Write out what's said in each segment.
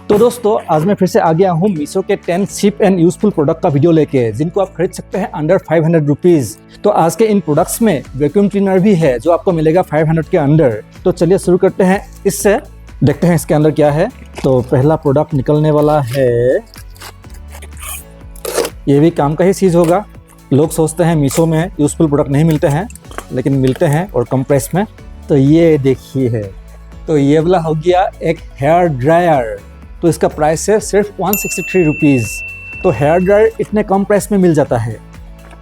तो दोस्तों आज मैं फिर से आ गया हूँ मीशो के 10 चीप एंड यूजफुल प्रोडक्ट का वीडियो लेके, जिनको आप खरीद सकते हैं अंडर 500 रुपीज़। तो आज के इन प्रोडक्ट्स में वैक्यूम क्लीनर भी है जो आपको मिलेगा 500 के अंडर। तो चलिए शुरू करते हैं इससे, देखते हैं इसके अंदर क्या है। तो पहला प्रोडक्ट निकलने वाला है, ये भी काम का ही चीज़ होगा। लोग सोचते हैं मीशो में यूजफुल प्रोडक्ट नहीं मिलते हैं, लेकिन मिलते हैं और कम प्राइस में। तो ये देखिए है, तो ये वाला हो गया एक हेयर ड्रायर। तो इसका प्राइस है सिर्फ 163 रुपीज़। तो हेयर ड्रायर इतने कम प्राइस में मिल जाता है।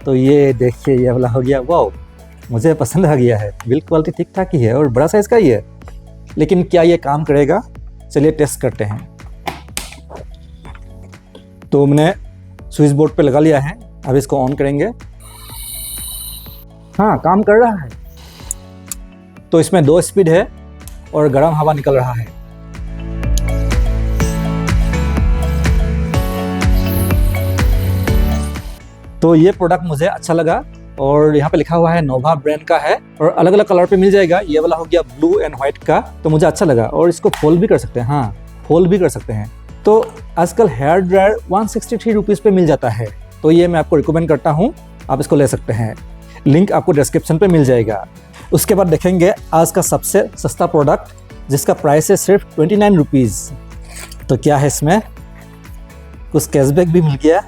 तो ये देखिए ये वाला हो गया, वाओ मुझे पसंद आ गया है। बिल्ड क्वालिटी ठीक ठाक ही है और बड़ा साइज़ का ही है, लेकिन क्या ये काम करेगा, चलिए टेस्ट करते हैं। तो मैंने स्विच बोर्ड पे लगा लिया है, अब इसको ऑन करेंगे। हाँ, काम कर रहा है। तो इसमें 2 स्पीड है और गर्म हवा निकल रहा है। तो ये प्रोडक्ट मुझे अच्छा लगा और यहाँ पे लिखा हुआ है नोवा ब्रांड का है और अलग अलग कलर पे मिल जाएगा। ये वाला हो गया ब्लू एंड व्हाइट का, तो मुझे अच्छा लगा। और इसको फोल्ड भी कर सकते हैं, हाँ फोल्ड भी कर सकते हैं। तो आजकल हेयर ड्रायर 163 रुपीज़ पे मिल जाता है, तो ये मैं आपको रिकमेंड करता हूँ, आप इसको ले सकते हैं। लिंक आपको डिस्क्रिप्शन पे मिल जाएगा। उसके बाद देखेंगे आज का सबसे सस्ता प्रोडक्ट, जिसका प्राइस है सिर्फ 29 रुपीज़। तो क्या है इसमें, कुछ कैशबैक भी मिल गया।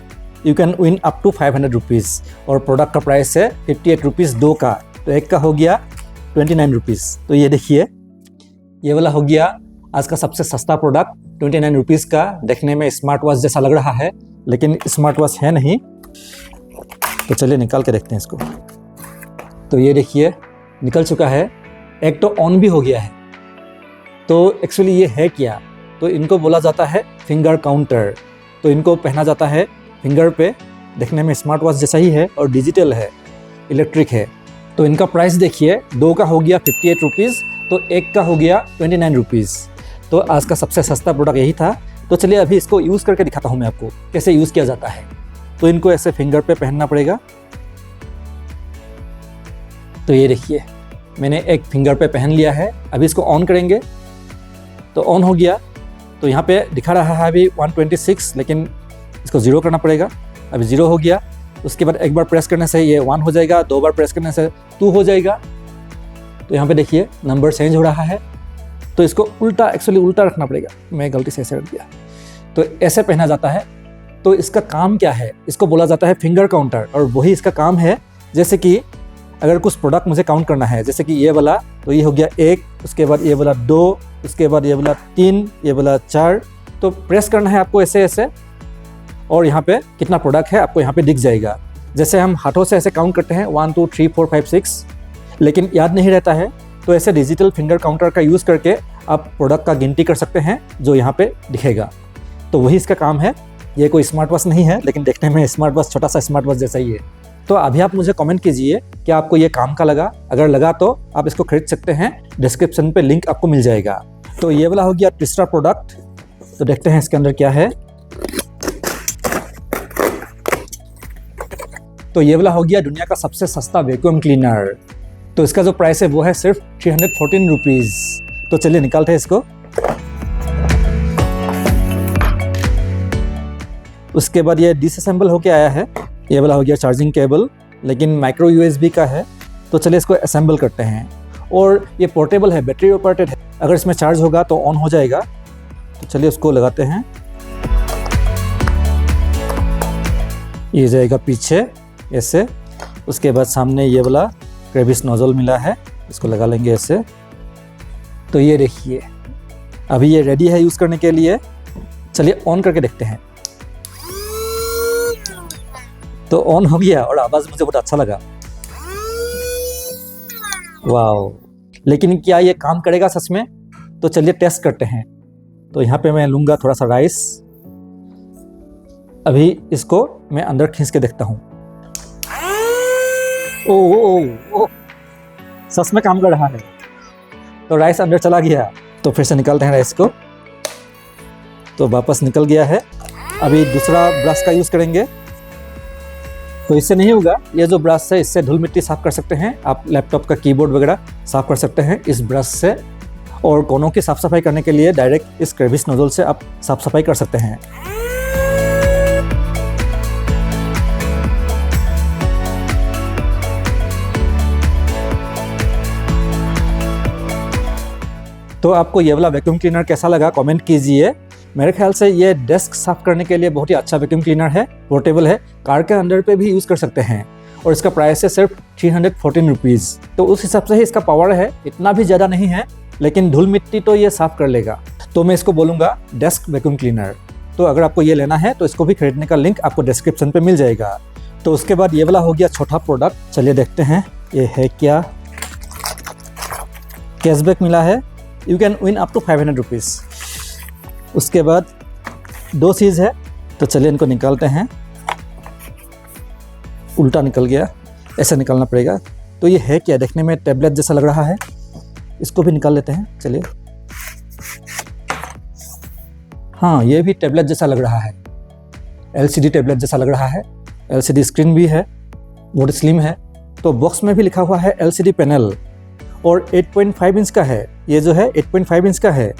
You can win up to 500 rupees और प्रोडक्ट का प्राइस है 58 रुपीज़ 2 का। तो एक का हो गया 29 रुपीज़। तो ये देखिए ये वाला हो गया आज का सबसे सस्ता प्रोडक्ट 29 रुपीज़ का। देखने में स्मार्ट वॉच जैसा लग रहा है, लेकिन स्मार्ट वॉच है नहीं। तो चलिए निकाल के देखते हैं इसको। तो ये देखिए निकल चुका है, एक तो ऑन भी हो गया है। तो एक्चुअली ये है क्या, तो इनको बोला जाता है फिंगर काउंटर। तो इनको पहना जाता है फिंगर पे, देखने में स्मार्ट वॉच जैसा ही है और डिजिटल है, इलेक्ट्रिक है। तो इनका प्राइस देखिए, 2 का हो गया 58 रुपीज़, तो एक का हो गया 29 रुपीज़। तो आज का सबसे सस्ता प्रोडक्ट यही था। तो चलिए अभी इसको यूज़ करके दिखाता हूँ मैं आपको कैसे यूज़ किया जाता है। तो इनको ऐसे फिंगर पे पहनना पड़ेगा। तो ये देखिए मैंने एक फिंगर पे पहन लिया है। अभी इसको ऑन करेंगे तो ऑन हो गया। तो यहाँ पे दिखा रहा है अभी 126, लेकिन इसको 0 करना पड़ेगा। अभी 0 हो गया। उसके बाद एक बार प्रेस करने से ये 1 हो जाएगा, 2 बार प्रेस करने से 2 हो जाएगा। तो यहाँ पे देखिए नंबर चेंज हो रहा है। तो इसको उल्टा, एक्चुअली उल्टा रखना पड़ेगा, मैं गलती से ऐसे रख दिया। तो ऐसे पहना जाता है। तो इसका काम क्या है, इसको बोला जाता है फिंगर काउंटर, और वही इसका काम है। जैसे कि अगर कुछ प्रोडक्ट मुझे काउंट करना है, जैसे कि ये वाला, तो ये हो गया 1, उसके बाद ये वाला 2, उसके बाद ये वाला 3, ये वाला 4। तो प्रेस करना है आपको ऐसे ऐसे, और यहाँ पे कितना प्रोडक्ट है आपको यहाँ पे दिख जाएगा। जैसे हम हाथों से ऐसे काउंट करते हैं 1 2 3 4 5 6, लेकिन याद नहीं रहता है। तो ऐसे डिजिटल फिंगर काउंटर का यूज़ करके आप प्रोडक्ट का गिनती कर सकते हैं, जो यहाँ पे दिखेगा। तो वही इसका काम है। ये कोई स्मार्ट वॉच नहीं है, लेकिन देखने में स्मार्ट वॉच, छोटा सा स्मार्ट वॉच जैसा ही है। तो अभी आप मुझे कमेंट कीजिए कि आपको ये काम का लगा। अगर लगा तो आप इसको खरीद सकते हैं, डिस्क्रिप्शन पे लिंक आपको मिल जाएगा। तो ये वाला हो गया तीसरा प्रोडक्ट। तो देखते हैं इसके अंदर क्या है। तो ये वाला हो गया दुनिया का सबसे सस्ता वैक्यूम क्लीनर। तो इसका जो प्राइस है वो है सिर्फ 314 रुपीज़। तो चलिए निकालते हैं इसको। उसके बाद ये डिसअसेंबल होके आया है। ये वाला हो गया चार्जिंग केबल, लेकिन माइक्रो USB का है। तो चलिए इसको असेंबल करते हैं। और ये पोर्टेबल है, बैटरी ऑपरेटेड है। अगर इसमें चार्ज होगा तो ऑन हो जाएगा। तो चलिए उसको लगाते हैं। ये जाएगा पीछे ऐसे। उसके बाद सामने ये वाला क्रेविस नोजल मिला है, इसको लगा लेंगे ऐसे। तो ये देखिए अभी ये रेडी है यूज़ करने के लिए। चलिए ऑन करके देखते हैं। तो ऑन हो गया और आवाज़ मुझे बहुत अच्छा लगा, वाओ। लेकिन क्या ये काम करेगा सच में? तो चलिए टेस्ट करते हैं। तो यहाँ पे मैं लूँगा थोड़ा सा राइस। अभी इसको मैं अंदर खींच के देखता हूँ। ओ, सच में काम कर रहा है। तो राइस अंदर चला गया। तो फिर से निकालते हैं राइस को। तो वापस निकल गया है। अभी दूसरा ब्रश का यूज़ करेंगे। तो इससे नहीं होगा, ये जो ब्रश है इससे धूल मिट्टी साफ कर सकते हैं। आप लैपटॉप का कीबोर्ड वगैरह साफ कर सकते हैं इस ब्रश से। और कोनों की साफ़ सफाई करने के लिए डायरेक्ट इस क्रेविस नोजल से आप साफ़ सफाई कर सकते हैं। तो आपको ये वाला वैक्यूम क्लीनर कैसा लगा कमेंट कीजिए। मेरे ख्याल से ये डेस्क साफ करने के लिए बहुत ही अच्छा वैक्यूम क्लीनर है, पोर्टेबल है, कार के अंदर पे भी यूज़ कर सकते हैं और इसका प्राइस है सिर्फ 314 रुपीज़। तो उस हिसाब से ही इसका पावर है, इतना भी ज़्यादा नहीं है, लेकिन धूल मिट्टी तो ये साफ़ कर लेगा। तो मैं इसको बोलूँगा डेस्क वैक्यूम क्लीनर। तो अगर आपको ये लेना है तो इसको भी खरीदने का लिंक आपको डिस्क्रिप्शन पर मिल जाएगा। तो उसके बाद ये वाला हो गया छोटा प्रोडक्ट। चलिए देखते हैं ये है क्या। कैशबैक मिला है, you can win up to 500 rupees. उसके बाद 2 चीज़ है, तो चलिए इनको निकालते हैं। उल्टा निकल गया, ऐसे निकालना पड़ेगा। तो ये है क्या, देखने में टैबलेट जैसा लग रहा है, इसको भी निकाल लेते हैं। चलिए, हाँ ये भी टैबलेट जैसा लग रहा है, LCD टैबलेट जैसा लग रहा है। LCD स्क्रीन भी है, बहुत स्लिम है। तो बॉक्स में भी लिखा हुआ है LCD पैनल और 8.5 इंच का है। ये जो है 8.5 इंच का है।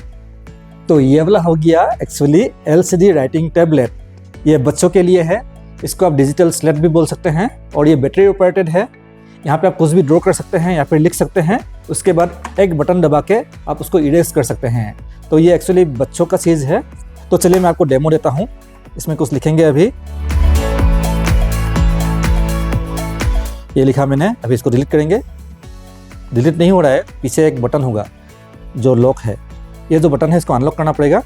तो ये वाला हो गया एक्चुअली LCD राइटिंग टैबलेट। ये बच्चों के लिए है, इसको आप डिजिटल स्लेट भी बोल सकते हैं और ये बैटरी ऑपरेटेड है। यहाँ पे आप कुछ भी ड्रॉ कर सकते हैं या फिर लिख सकते हैं। उसके बाद एक बटन दबा के आप उसको इरेज कर सकते हैं। तो ये एक्चुअली बच्चों का चीज़ है। तो चलिए मैं आपको डेमो देता हूँ। इसमें कुछ लिखेंगे अभी, ये लिखा मैंने, अभी इसको डिलीट करेंगे। डिलीट नहीं हो रहा है, पीछे एक बटन होगा जो लॉक है, ये जो बटन है इसको अनलॉक करना पड़ेगा,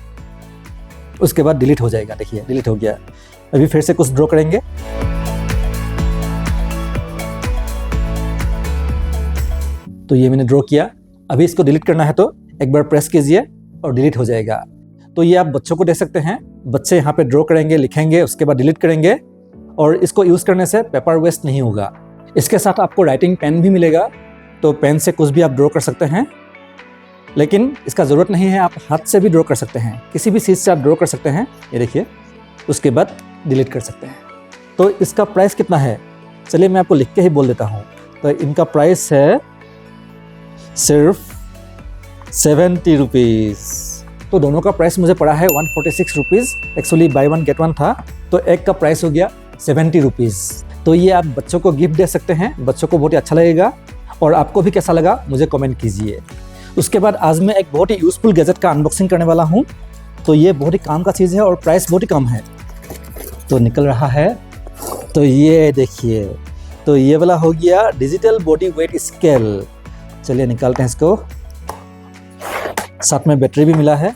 उसके बाद डिलीट हो जाएगा। देखिए डिलीट हो गया। अभी फिर से कुछ ड्रॉ करेंगे। तो ये मैंने ड्रॉ किया। अभी इसको डिलीट करना है तो एक बार प्रेस कीजिए और डिलीट हो जाएगा। तो ये आप बच्चों को दे सकते हैं, बच्चे यहाँ पे ड्रॉ करेंगे, लिखेंगे, उसके बाद डिलीट करेंगे और इसको यूज़ करने से पेपर वेस्ट नहीं होगा। इसके साथ आपको राइटिंग पेन भी मिलेगा, तो पेन से कुछ भी आप ड्रॉ कर सकते हैं, लेकिन इसका ज़रूरत नहीं है, आप हाथ से भी ड्रॉ कर सकते हैं, किसी भी चीज़ से आप ड्रॉ कर सकते हैं। ये देखिए, उसके बाद डिलीट कर सकते हैं। तो इसका प्राइस कितना है, चलिए मैं आपको लिख के ही बोल देता हूँ। तो इनका प्राइस है सिर्फ 70 रुपीज़। तो दोनों का प्राइस मुझे पड़ा है 146 रुपीज़। एक्चुअली बाय 1 गेट 1 था, तो एक का प्राइस हो गया 70 रुपीज़। तो ये आप बच्चों को गिफ्ट दे सकते हैं, बच्चों को बहुत ही अच्छा लगेगा। और आपको भी कैसा लगा मुझे कमेंट कीजिए। उसके बाद आज मैं एक बहुत ही यूज़फुल गैजेट का अनबॉक्सिंग करने वाला हूँ। तो ये बहुत ही काम का चीज़ है और प्राइस बहुत ही कम है। तो निकल रहा है, तो ये देखिए, तो ये वाला हो गया डिजिटल बॉडी वेट स्केल। चलिए निकालते हैं इसको। साथ में बैटरी भी मिला है।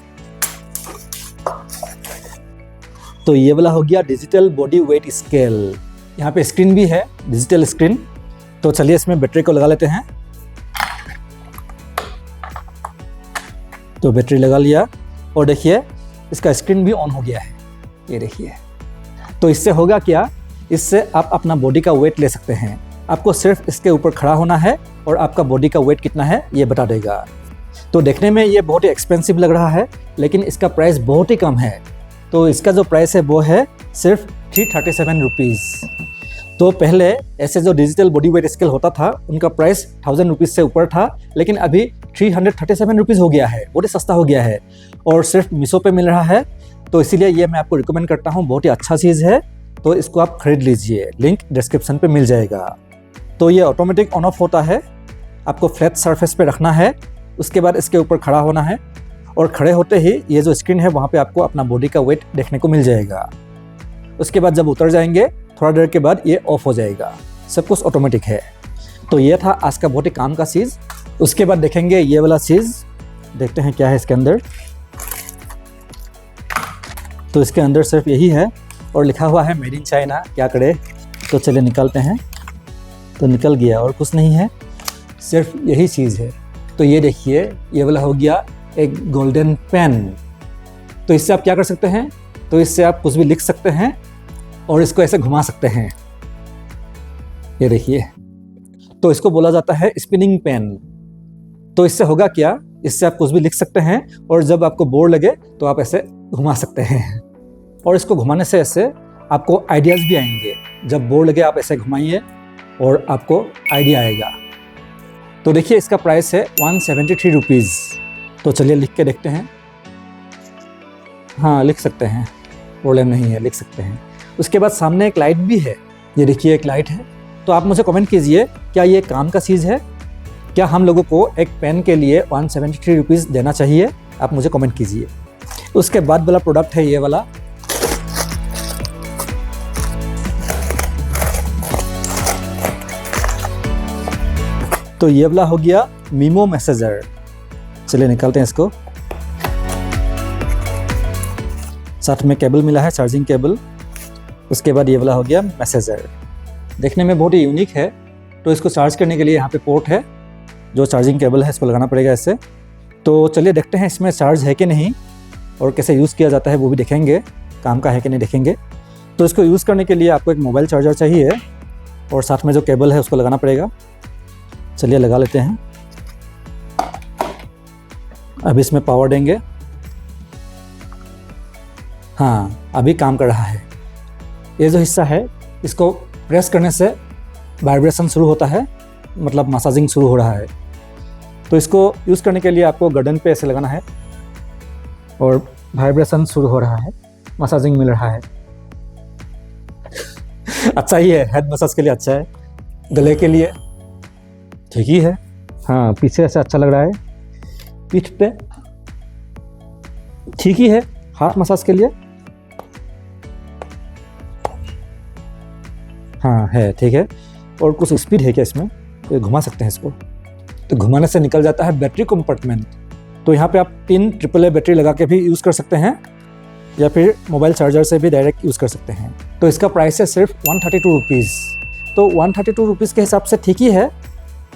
तो ये वाला हो गया डिजिटल बॉडी वेट स्केल। यहाँ पे स्क्रीन भी है, डिजिटल स्क्रीन। तो चलिए इसमें बैटरी को लगा लेते हैं। तो बैटरी लगा लिया और देखिए इसका स्क्रीन भी ऑन हो गया है, ये देखिए। तो इससे होगा क्या, इससे आप अपना बॉडी का वेट ले सकते हैं। आपको सिर्फ इसके ऊपर खड़ा होना है और आपका बॉडी का वेट कितना है ये बता देगा। तो देखने में ये बहुत ही एक्सपेंसिव लग रहा है, लेकिन इसका प्राइस बहुत ही कम है। तो इसका जो प्राइस है वो है सिर्फ 337 रुपीज़। तो पहले ऐसे जो डिजिटल बॉडी वेट स्केल होता था उनका प्राइस 1000 रुपीज़ से ऊपर था, लेकिन अभी 337 रुपीज़ हो गया है, बहुत ही सस्ता हो गया है और सिर्फ मीशो पे मिल रहा है। तो इसीलिए ये मैं आपको रिकमेंड करता हूँ, बहुत ही अच्छा चीज़ है। तो इसको आप खरीद लीजिए, लिंक डिस्क्रिप्शन पे मिल जाएगा। तो ये ऑटोमेटिक ऑन ऑफ होता है, आपको फ्लैट सरफेस पे रखना है, उसके बाद इसके ऊपर खड़ा होना है और खड़े होते ही ये जो स्क्रीन है वहाँ पे आपको अपना बॉडी का वेट देखने को मिल जाएगा। उसके बाद जब उतर जाएंगे थोड़ा देर के बाद ये ऑफ हो जाएगा। सब कुछ ऑटोमेटिक है। तो ये था आज का बहुत ही काम का चीज़। उसके बाद देखेंगे ये वाला चीज़, देखते हैं क्या है इसके अंदर। तो इसके अंदर सिर्फ यही है और लिखा हुआ है मेड इन चाइना, क्या करे। तो चलिए निकालते हैं। तो निकल गया और कुछ नहीं है, सिर्फ यही चीज़ है। तो ये देखिए, ये वाला हो गया एक गोल्डन पेन। तो इससे आप क्या कर सकते हैं, तो इससे आप कुछ भी लिख सकते हैं और इसको ऐसे घुमा सकते हैं। ये देखिए, तो इसको बोला जाता है स्पिनिंग पेन। तो इससे होगा क्या, इससे आप कुछ भी लिख सकते हैं और जब आपको बोर लगे तो आप ऐसे घुमा सकते हैं। और इसको घुमाने से ऐसे आपको आइडियाज़ भी आएंगे। जब बोर लगे आप ऐसे घुमाइए और आपको आइडिया आएगा। तो देखिए इसका प्राइस है 173 रुपीज़। तो चलिए लिख के देखते हैं। हाँ, लिख सकते हैं, प्रॉब्लम नहीं है, लिख सकते हैं। उसके बाद सामने एक लाइट भी है, ये देखिए एक लाइट है। तो आप मुझे कमेंट कीजिए, क्या ये काम का चीज़ है? क्या हम लोगों को एक पेन के लिए 173 रुपीज़ देना चाहिए? आप मुझे कमेंट कीजिए। उसके बाद वाला प्रोडक्ट है ये वाला। तो ये वाला हो गया मीमो मैसेजर। चलिए निकालते हैं इसको। साथ में केबल मिला है, चार्जिंग केबल। उसके बाद ये वाला हो गया मैसेजर। देखने में बहुत ही यूनिक है। तो इसको चार्ज करने के लिए यहाँ पे पोर्ट है, जो चार्जिंग केबल है इसको लगाना पड़ेगा इससे। तो चलिए देखते हैं इसमें चार्ज है कि नहीं और कैसे यूज़ किया जाता है वो भी देखेंगे, काम का है कि नहीं देखेंगे। तो इसको यूज़ करने के लिए आपको एक मोबाइल चार्जर चाहिए और साथ में जो केबल है उसको लगाना पड़ेगा। चलिए लगा लेते हैं। अब इसमें पावर देंगे। हाँ, अभी काम कर रहा है। ये जो हिस्सा है इसको प्रेस करने से वाइब्रेशन शुरू होता है, मतलब मसाजिंग शुरू हो रहा है। तो इसको यूज़ करने के लिए आपको गर्दन पे ऐसे लगाना है और वाइब्रेशन शुरू हो रहा है, मसाजिंग मिल रहा है। अच्छा ही है, हेड मसाज के लिए अच्छा है, गले के लिए ठीक ही है। हाँ, पीछे से अच्छा लग रहा है, पीठ पे ठीक ही है, हाथ मसाज के लिए हाँ है, ठीक है। और कुछ स्पीड है क्या इसमें? तो घुमा सकते हैं इसको, तो घुमाने से निकल जाता है बैटरी कंपार्टमेंट। तो यहाँ पे आप 3 AAA बैटरी लगा के भी यूज़ कर सकते हैं या फिर मोबाइल चार्जर से भी डायरेक्ट यूज़ कर सकते हैं। तो इसका प्राइस है सिर्फ 132 रुपीज़। तो 132 रुपीज़ के हिसाब से ठीक ही है,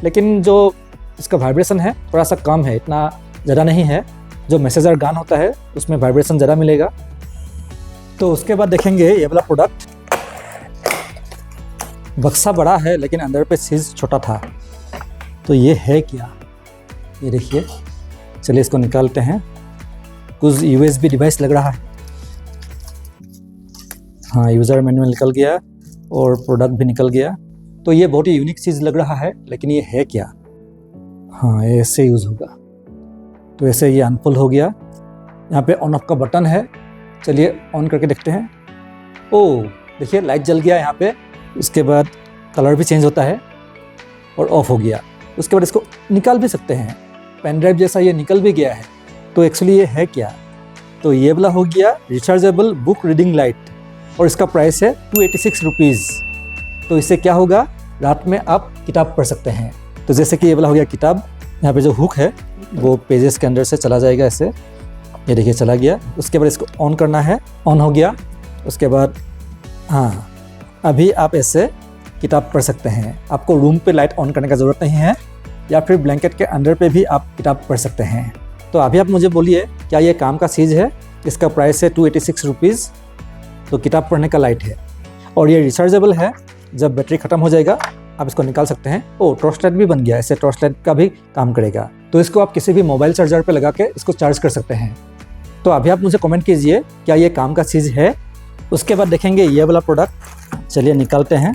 लेकिन जो इसका वाइब्रेशन है थोड़ा सा कम है, इतना ज़्यादा नहीं है। जो मैसेजर गन होता है उसमें वाइब्रेशन ज़्यादा मिलेगा। तो उसके बाद देखेंगे ये वाला प्रोडक्ट। बक्सा बड़ा है लेकिन अंदर पे चीज़ छोटा था। तो ये है क्या? ये देखिए। चलिए इसको निकालते हैं। कुछ USB डिवाइस लग रहा है। हाँ, यूज़र मैनुअल निकल गया और प्रोडक्ट भी निकल गया। तो ये बहुत ही यूनिक चीज़ लग रहा है, लेकिन ये है क्या? हाँ, ये ऐसे यूज़ होगा। तो ऐसे ये अनफोल्ड हो गया। यहाँ पे ऑन ऑफ का बटन है। चलिए ऑन करके देखते हैं। ओह, देखिए लाइट जल गया यहाँ पे। उसके बाद कलर भी चेंज होता है और ऑफ हो गया। उसके बाद इसको निकाल भी सकते हैं, पेन ड्राइव जैसा ये निकल भी गया है। तो एक्चुअली ये है क्या? तो ये वाला हो गया रिचार्जेबल बुक रीडिंग लाइट और इसका प्राइस है 286 रुपीज़। तो इससे क्या होगा, रात में आप किताब पढ़ सकते हैं। तो जैसे कि ये वाला हो गया किताब। यहाँ पे जो हुक है वो पेजेस के अंदर से चला जाएगा ऐसे। ये देखिए चला गया। उसके बाद इसको ऑन करना है, ऑन हो गया। उसके बाद हाँ, अभी आप ऐसे किताब पढ़ सकते हैं। आपको रूम पे लाइट ऑन करने का ज़रूरत नहीं है, या फिर ब्लैंकेट के अंदर पे भी आप किताब पढ़ सकते हैं। तो अभी आप मुझे बोलिए, क्या ये काम का चीज़ है? इसका प्राइस है 286 रुपीज़। तो किताब पढ़ने का लाइट है और ये रिचार्जेबल है। जब बैटरी ख़त्म हो जाएगा आप इसको निकाल सकते हैं। ओ, टॉर्च लाइट भी बन गया, ऐसे टॉर्च लाइट का भी काम करेगा। तो इसको आप किसी भी मोबाइल चार्जर पे लगा के इसको चार्ज कर सकते हैं। तो अभी आप मुझे कमेंट कीजिए, क्या ये काम का चीज़ है? उसके बाद देखेंगे ये वाला प्रोडक्ट। चलिए निकालते हैं।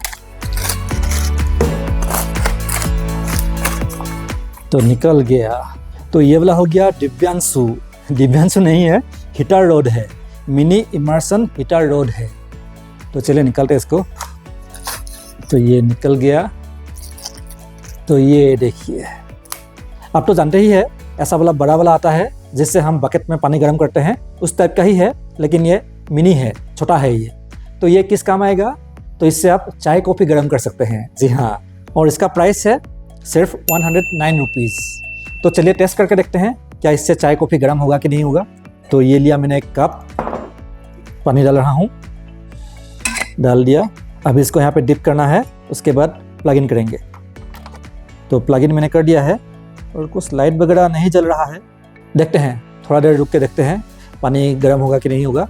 तो निकल गया। तो ये वाला हो गया दिव्यांशु। दिव्यांशु नहीं है, हीटर रोड है, मिनी इमर्शन हीटर रोड है। तो चलिए निकालते हैं इसको। तो ये निकल गया। तो ये देखिए, आप तो जानते ही है, ऐसा वाला बड़ा वाला आता है जिससे हम बकेट में पानी गर्म करते हैं, उस टाइप का ही है, लेकिन ये मिनी है, छोटा है ये। तो ये किस काम आएगा? तो इससे आप चाय कॉफ़ी गर्म कर सकते हैं। जी हाँ, और इसका प्राइस है सिर्फ 109 रुपीज़। तो चलिए टेस्ट करके देखते हैं, क्या इससे चाय कॉफ़ी गर्म होगा कि नहीं होगा। तो ये लिया मैंने एक कप, पानी डाल रहा हूँ, डाल दिया। अभी इसको यहाँ पे डिप करना है, उसके बाद प्लग इन करेंगे। तो प्लग इन मैंने कर दिया है और कुछ लाइट वगैरह नहीं जल रहा है। देखते हैं, थोड़ा देर रुक के देखते हैं पानी गर्म होगा कि नहीं होगा।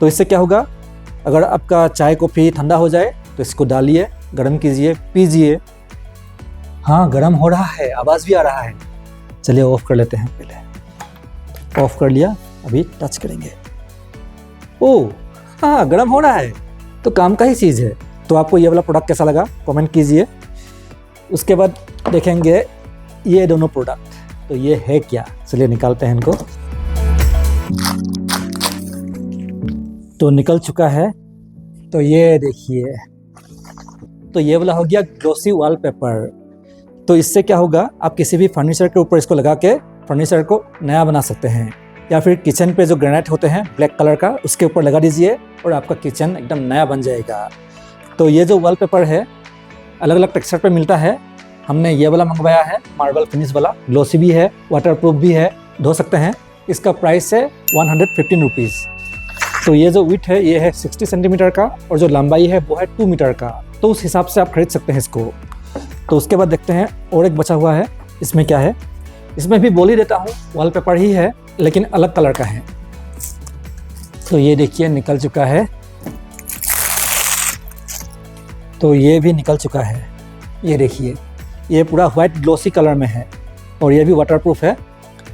तो इससे क्या होगा, अगर आपका चाय कॉफ़ी ठंडा हो जाए तो इसको डालिए, गर्म कीजिए, पीजिए। हाँ, गर्म हो रहा है, आवाज़ भी आ रहा है। चलिए ऑफ़ कर लेते हैं। पहले ऑफ़ कर लिया, अभी टच करेंगे। ओह हाँ, गर्म हो रहा है। तो काम का ही चीज़ है। तो आपको ये वाला प्रोडक्ट कैसा लगा कमेंट कीजिए। उसके बाद देखेंगे ये दोनों प्रोडक्ट। तो ये है क्या, चलिए निकालते हैं इनको। तो निकल चुका है, तो ये देखिए, तो ये वाला हो गया ग्लॉसी वॉलपेपर। तो इससे क्या होगा, आप किसी भी फर्नीचर के ऊपर इसको लगा के फर्नीचर को नया बना सकते हैं, या फिर किचन पे जो ग्रेनाइट होते हैं ब्लैक कलर का, उसके ऊपर लगा दीजिए और आपका किचन एकदम नया बन जाएगा। तो ये जो वॉलपेपर है अलग अलग टेक्सचर पे मिलता है। हमने ये वाला मंगवाया है मार्बल फिनिश वाला, ग्लॉसी भी है, वाटरप्रूफ भी है, धो सकते हैं। इसका प्राइस है 115 रुपीज़। तो ये जो विड्थ है ये है 60 सेंटीमीटर का और जो लंबाई है वो है 2 मीटर का। तो उस हिसाब से आप खरीद सकते हैं इसको। तो उसके बाद देखते हैं और एक बचा हुआ है, इसमें क्या है। इसमें भी बोल ही देता हूँ, वॉलपेपर ही है लेकिन अलग कलर का है। तो ये देखिए निकल चुका है, तो ये भी निकल चुका है। ये देखिए, ये पूरा वाइट ग्लॉसी कलर में है और ये भी वाटरप्रूफ है।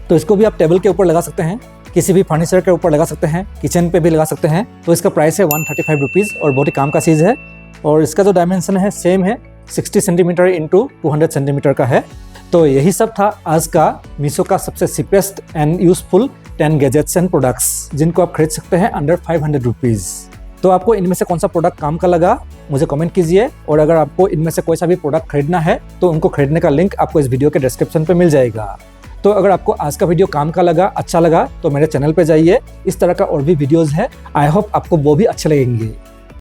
तो इसको भी आप टेबल के ऊपर लगा सकते हैं, किसी भी फर्नीचर के ऊपर लगा सकते हैं, किचन पे भी लगा सकते हैं। तो इसका प्राइस है 135 रुपीज़ और बहुत ही काम का चीज़ है। और इसका जो डायमेंशन है सेम है, 60 सेंटीमीटर इंटू 200 सेंटीमीटर का है। तो यही सब था आज का मीशो का सबसे cheapest and useful 10 gadgets and products, जिनको आप खरीद सकते हैं अंडर 500 रुपीज़। तो आपको इनमें से कौन सा प्रोडक्ट काम का लगा मुझे कमेंट कीजिए। और अगर आपको इनमें से कोई सा भी प्रोडक्ट खरीदना है तो उनको खरीदने का लिंक आपको इस वीडियो के डिस्क्रिप्शन पे मिल जाएगा। तो अगर आपको आज का वीडियो काम का लगा, अच्छा लगा, तो मेरे चैनल पे जाइए, इस तरह का और भी वीडियोस है, आई होप आपको वो भी अच्छे लगेंगे।